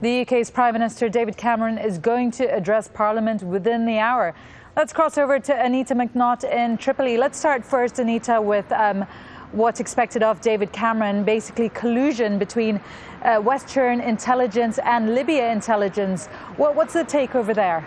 The UK's Prime Minister David Cameron is going to address Parliament within the hour. Let's cross over to Anita McNaught in Tripoli. Let's start first, Anita, with what's expected of David Cameron, basically collusion between Western intelligence and Libya intelligence. What's the take over there?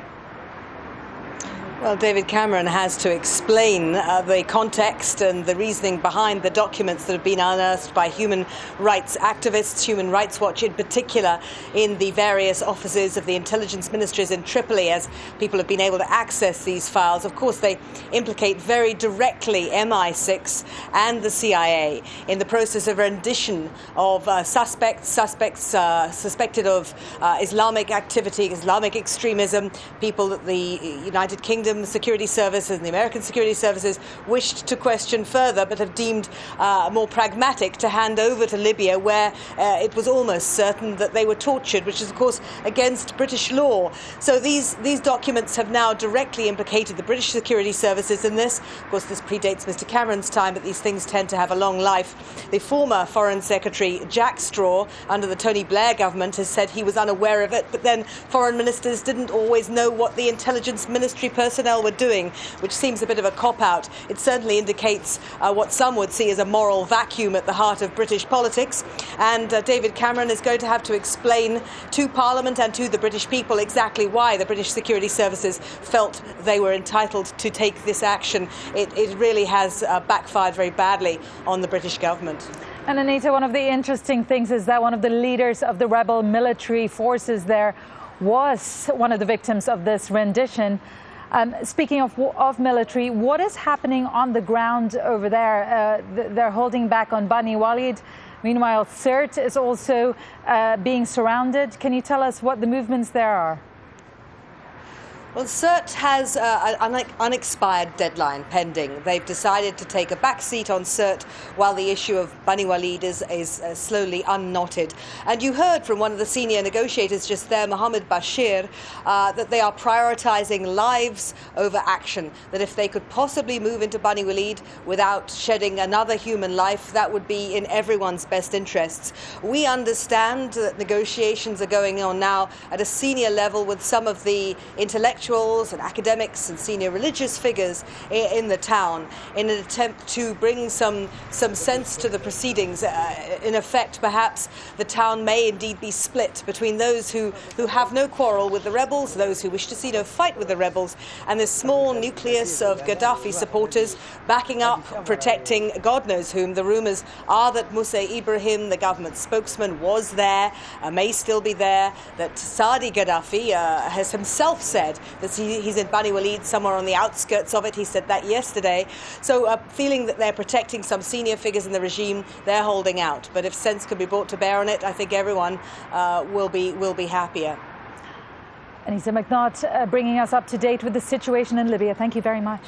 Well, David Cameron has to explain the context and the reasoning behind the documents that have been unearthed by human rights activists, Human Rights Watch in particular, in the various offices of the intelligence ministries in Tripoli, as people have been able to access these files. Of course, they implicate very directly MI6 and the CIA in the process of rendition of suspects suspected of Islamic activity, Islamic extremism, people that the United Kingdom security services and the American security services wished to question further, but have deemed more pragmatic to hand over to Libya, where it was almost certain that they were tortured, which is of course against British law. So these documents have now directly implicated the British security services in this. Of course, this predates Mr. Cameron's time, but these things tend to have a long life. The former Foreign Secretary Jack Straw, under the Tony Blair government, has said he was unaware of it, but then foreign ministers didn't always know what the intelligence ministry personnel were doing, which seems a bit of a cop-out. It certainly indicates what some would see as a moral vacuum at the heart of British politics. And David Cameron is going to have to explain to Parliament and to the British people exactly why the British security services felt they were entitled to take this action. It really has backfired very badly on the British government. And Anita, one of the interesting things is that one of the leaders of the rebel military forces there was one of the victims of this rendition. Speaking of military, what is happening on the ground over there? They're holding back on BANI WALID. Meanwhile, Sirte is also being surrounded. Can you tell us what the movements there are? Well, Sirte has an unexpired deadline pending. They've decided to take a back seat on Sirte while the issue of BANI WALID is slowly unknotted. And you heard from one of the senior negotiators just there, Mohammed Bashir, that they are prioritising lives over action, that if they could possibly move into BANI WALID without shedding another human life, that would be in everyone's best interests. We understand that negotiations are going on now at a senior level with some of the intellectuals and academics and senior religious figures in the town in an attempt to bring some sense to the proceedings. In effect, perhaps the town may indeed be split between those who have no quarrel with the rebels, those who wish to see no fight with the rebels, and this small nucleus of Gaddafi supporters backing up, protecting God knows whom. The rumours are that MOUSSA IBRAHIM, the government spokesman, was there, may still be there, that Saadi Gaddafi has himself said that he's in BANI WALID, somewhere on the outskirts of it. He said that yesterday. So feeling that they're protecting some senior figures in the regime, they're holding out. But if sense can be brought to bear on it, I think everyone will be happier. Anita McNaught bringing us up to date with the situation in Libya. Thank you very much.